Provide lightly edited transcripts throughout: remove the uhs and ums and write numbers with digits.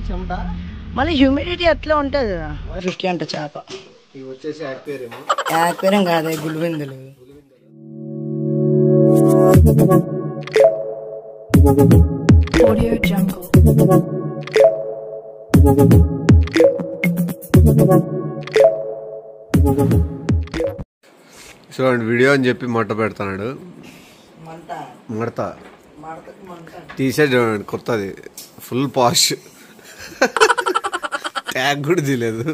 చెమట మళ్ళీ హ్యూమిడిటీ ఎట్లా ఉంటుంది 50 అంట చేప. ఇవి వచ్చేసి యాక్వేరియం కాదే గుల్విందులు. చూడండి వీడియో అని చెప్పి మంట పెడతాడు. మడత టీషర్ట్ చూడండి కొత్తది, ఫుల్ పాష్, ట్యాగ్ కూడా తీయలేదు.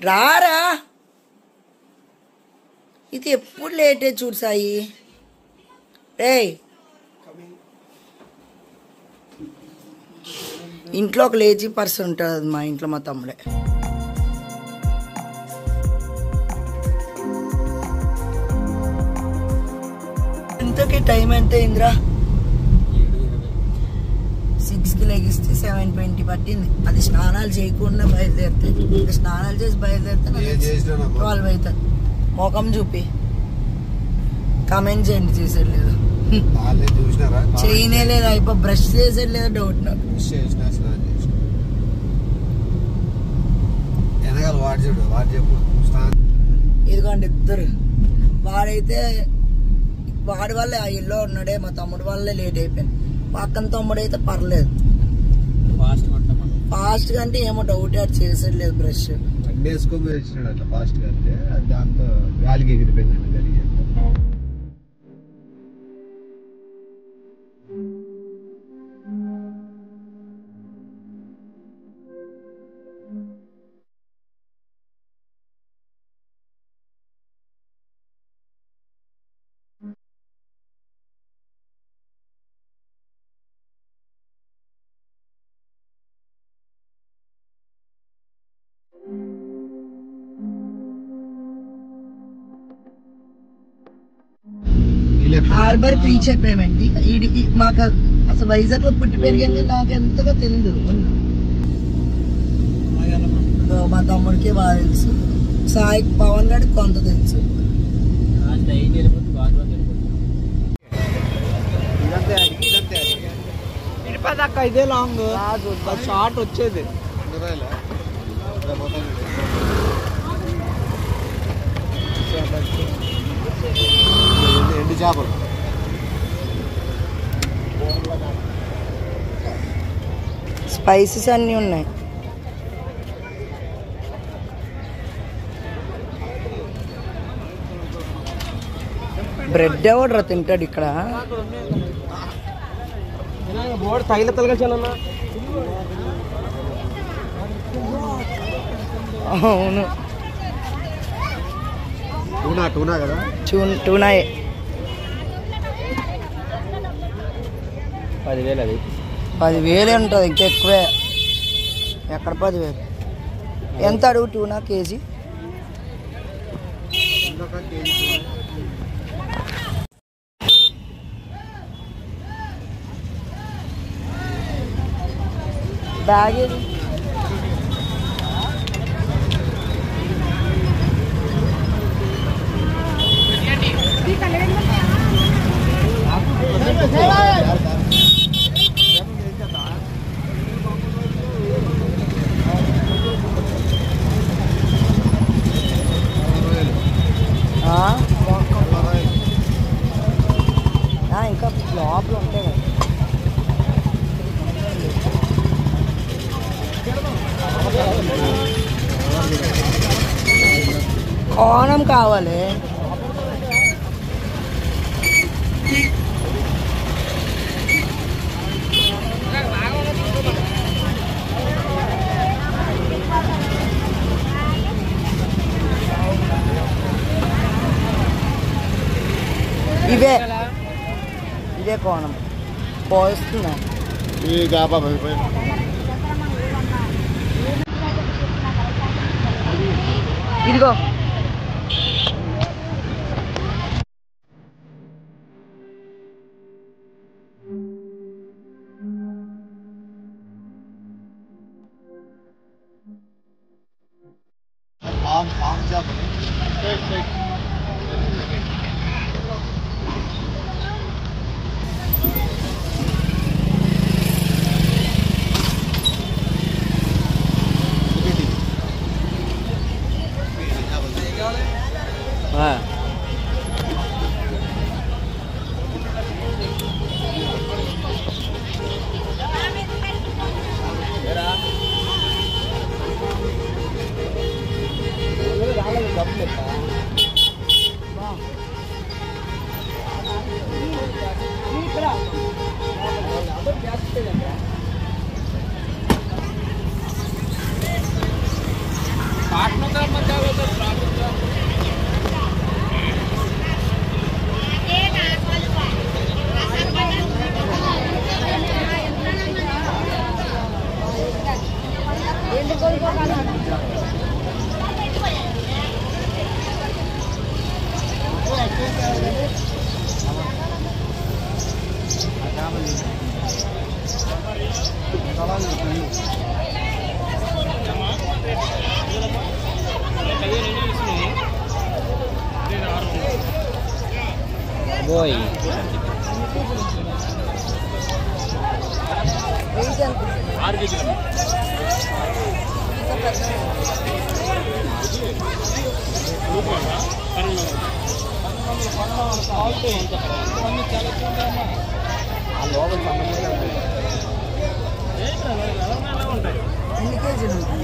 రారా ఇది ఎప్పుడు లేటే చూడు సాయి. రేయ్ ఇంట్లో ఒక లేజీ పర్సన్ ఉంటుంది, మా ఇంట్లో మా తమ్ముడే. ఇంతకీ టైం ఎంత అయిందిరా? 6కి లెగిస్తే 7:20 పట్టింది. అది స్నానాలు చేయకుండా బయలుదేరితే, స్నానాలు చేసి బయలుదేరితే 12 అవుతుంది. ముఖం చూపి కమెంట్ చేయండి. చేసేది లేదు, చేయనే లేదు, అయిపో బ్రష్ చేసేది లేదు డౌట్ నాకు. ఇదిగోండి ఇద్దరు. వాడైతే వాడి వల్లే ఆ ఇల్లు ఉన్నాడే, మా తమ్ముడు వల్లే లేట్ అయిపోయింది. పక్కన తమ్ముడు అయితే పర్లేదు, ఫాస్ట్ గా అంటే ఏమో డౌట్ అది చేసేది లేదు. బ్రష్ దాంతో గాలికి ఎగిరిపోయిందండి. Harbour free చెప్పేమండి. మాకు అసలు వైజాగ్ లో పుట్టి పెరిగింది, నాకు ఎంతగా తెలియదు. మా తమ్ముడికి బాగా తెలుసు, సాయి పవన్ గారికి కొంత తెలుసు. ఇడిపోదాకా ఇదే లాంగ్ షార్ట్ వచ్చేది. ఎండు చేపలు స్పైసెస్ అన్నీ ఉన్నాయి. బ్రెడ్ ఎవడరా తింటాడు ఇక్కడ? బోర్డు తగిలతలుగా చలన్నా. అవును టూనా కదా, టూనాయే. 10,000 అది. 10,000 ఉంటుంది, ఇంకెక్కువే. ఎక్కడ 10,000? ఎంత అడుగు టూనా కేజీ? బ్యాగ్ ఏది? ఇంకా లోపల ఉంటాయి కదా. కోణం కావాలి. ఇదే కోణం పోస్తున్నా. ఇదిగో Boy. ఎన్ని కేజీలు ఉంటాయి?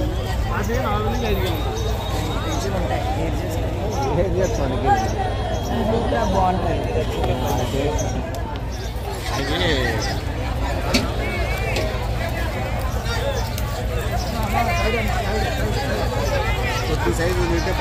5 కేజీలు ఉంటాయి. బాగుంటాయి. కొద్ది సైజు ఉంటే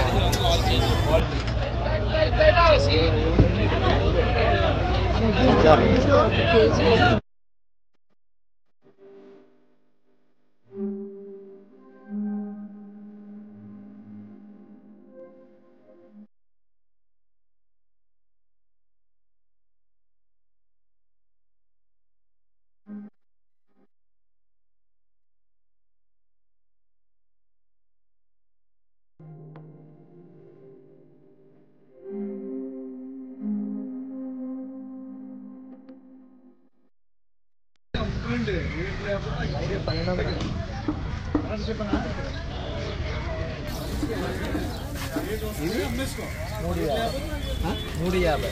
మూడు 50.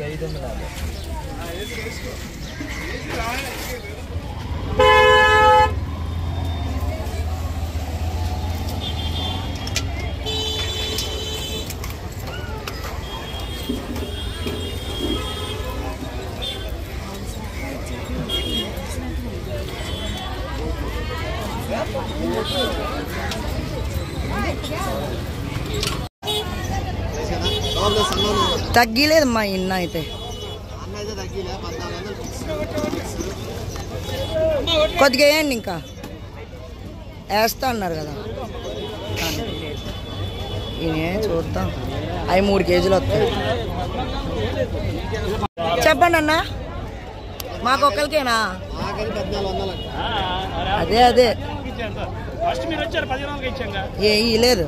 550. తగ్గిలేదమ్మా ఇన్న అయితే కొద్దిగా వేయండి, ఇంకా వేస్తా అన్నారు కదా. ఇనే చూద్దాం. అవి 3 కేజీలు వస్తాయి. చెప్పండి అన్న, మాకొక్కరికేనా? అదే అదే ఏ లేదు.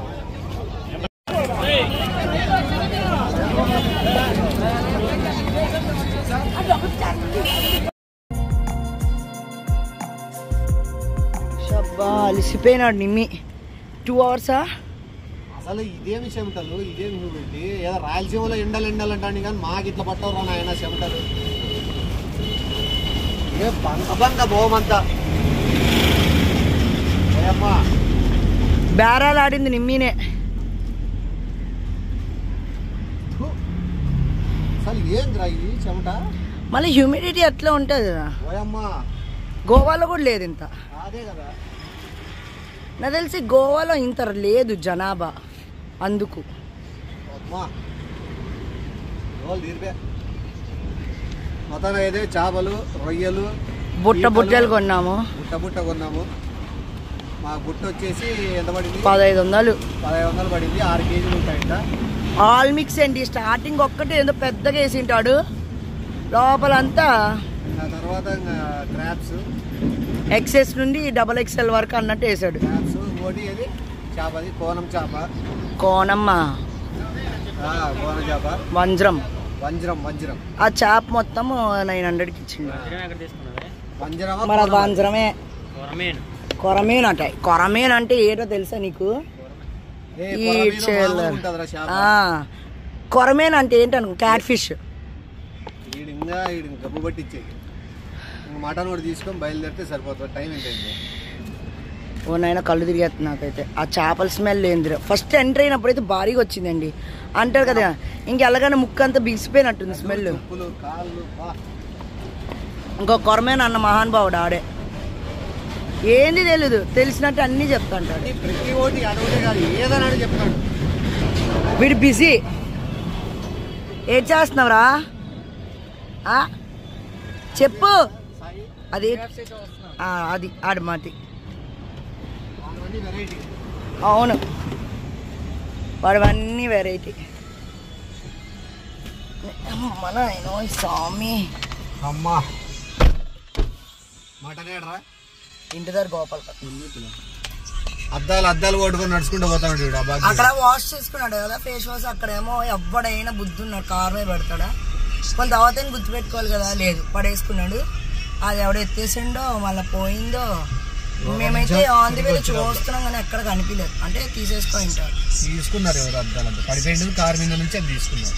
షబ్బా అలిసిపోయినాడు నిమ్మి. 2 అవర్సా? అసలు ఇదేమి చెమటలు, ఇదేమి చూడండి. ఏదో రాయలసీమలో ఎండాలంటాను కానీ మాకు ఇట్లా పట్టవరా నాయన చెమటలు. ఏ బంక బోమంతా బేరాలు ఆడింది నిమ్మినే. అసలు ఏంద్రా ఈ చెమట? మళ్ళీ హ్యూమిడిటీ అట్లా ఉంటుంది కదా. ఓయమ్మా, గోవాలో కూడా లేదు ఇంత. అదే కదా, నాకు తెలిసి గోవాలో ఇంత లేదు జనాభా, అందుకు. మొత్తం అయితే చేపలు, రొయ్యలు, బుట్టలు కొన్నాము. బుట్ట కొన్నాము. మా బుట్ట వచ్చేసి ఎంత పడింది? 1500 పడింది. 6 కేజీలు ఉంటాయంట. ఆల్ మిక్స్ అండి. స్టార్టింగ్ ఒక్కటి ఏదో పెద్దగా వేసింటాడు, లోపలంతా తర్వాత క్రాప్స్, XS నుండి XXL వరకు అన్నట్టు వేసాడు. క్రాప్స్ ఇంకోటి ఏది చేపది కోనం చేప, కోనమ్మ, కోనం చేప, వంజ్రం. ఆ చేప మొత్తం 900కి ఇచ్చిండు. మరి అది వంజ్రమే. కొరమేన్ అట. కొరమేన్ అంటే ఏంటో తెలుసా నీకు? కొరమేన్ అంటే ఏంటను? Cat fish. గబ్బు పట్టించేది. మటన్ కూడా తీసుకొని బయలుదేరితే సరిపోతుంది. టైం ఏంటండి? ఓ నాయన కళ్ళు తిరిగేస్తుంది నాకైతే. ఆ చేపల స్మెల్ ఏందిరా. ఫస్ట్ ఎంటర్ అయినప్పుడు అయితే భారీగా వచ్చిందండి అంటారు కదా, ఇంకెళ్ళగానే ముక్క అంతా బిగిసిపోయినట్టుంది స్మెల్. ఇంకో కొరమేన్ అన్న మహానుభావుడు ఆడే. ఏంది తెలీదు, తెలిసినట్టు అన్నీ చెప్తాంటాడు. ప్రతి ఓటి అదొకటే కాదు, ఏదన్నాడు చెప్తాడు. వీడు బిజీ. ఏం చేస్తున్నావురా? చెప్పు. అది అది ఆడమాటి. అవును, వాడవన్నీ వెరైటీ. మన స్వామి అమ్మా మటన్ ఏడరా ఇంటి దగ్గర గోపాల్ అద్దాలు కొట్టుకొని నడుచుకుంటూ పోతాడు. అక్కడ వాష్ చేసుకున్నాడు కదా ఫేస్ వాష్. అక్కడేమో ఎవడైనా బుద్ధి ఉన్నాడు, కార్ మీద పెడతాడా. కొంత తర్వాత గుర్తు పెట్టుకోవాలి కదా, లేదు పడేసుకున్నాడు. అది ఎవడ ఎత్తేసిండో మళ్ళీ పోయిందో. మేమైతే ఆన్ ది వే చూస్తున్నాం కానీ ఎక్కడ కనిపించలేదు. అంటే తీసుకున్నారు ఎవరు అద్దాలు పడిపోయింది కార్ మీద నుంచి అది తీసుకున్నారు.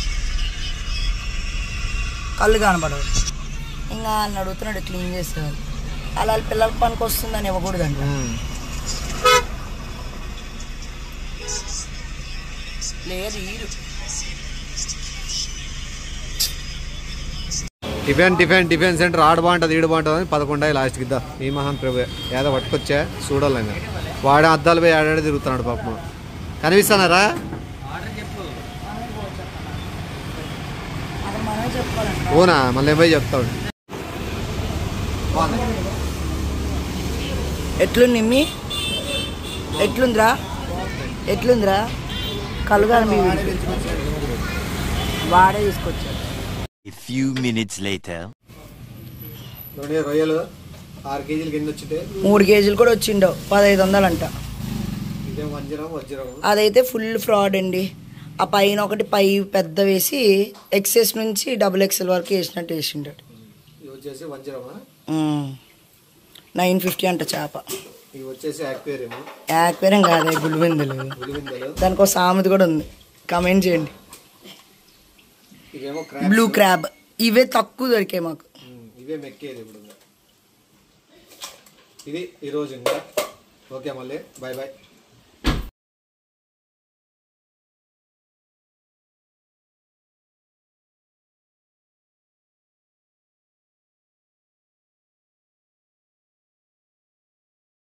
కళ్ళు కనపడవు. ఇంకా అని అడుగుతున్నాడు క్లీన్ చేసేవాళ్ళు. అలా పిల్లలకి పనికి వస్తుందని ఇవ్వకూడదండి. లేదు టిఫిన్ సెంటర్ ఆడ బాగుంటుంది ఈడు బాగుంటుంది అని 11 లాస్ట్కి ఇద్దా. ఈ మహాన్ ప్రభు ఏదో పట్టుకొచ్చా చూడాలి. ఇంకా వాడే అద్దాలు పోయి ఆడాడే తిరుగుతున్నాడు పాపం. కనిపిస్తున్నారా? ఓనా మళ్ళీ పోయి చెప్తాడు. ఎట్లుంది ఎట్లుందిరా కలుగా వాడే తీసుకొచ్చాడు. రొయ్యలు 6 కేజీలు కింద వచ్చితే 3 కేజీలు కూడా వచ్చిండవు. 1500 అంట. అదైతే ఫుల్ ఫ్రాడ్ అండి. ఆ పైన ఒకటి పెద్ద వేసి XS నుంచి XXL వరకు వేసినట్టు వేసిండాడు. 950 అంట చేప. యాక్వేరియం కాదే, గులివిందలు. దానికి ఒక సామెత కూడా ఉంది, కమెంట్ చేయండి. Blue crab. ఇవే తక్కువ దొరికాయి మాకు. ఇవే మెక్కేది ఇప్పుడు. ఇది ఈరోజు ఇంకా ఓకే, మళ్ళీ బాయ్.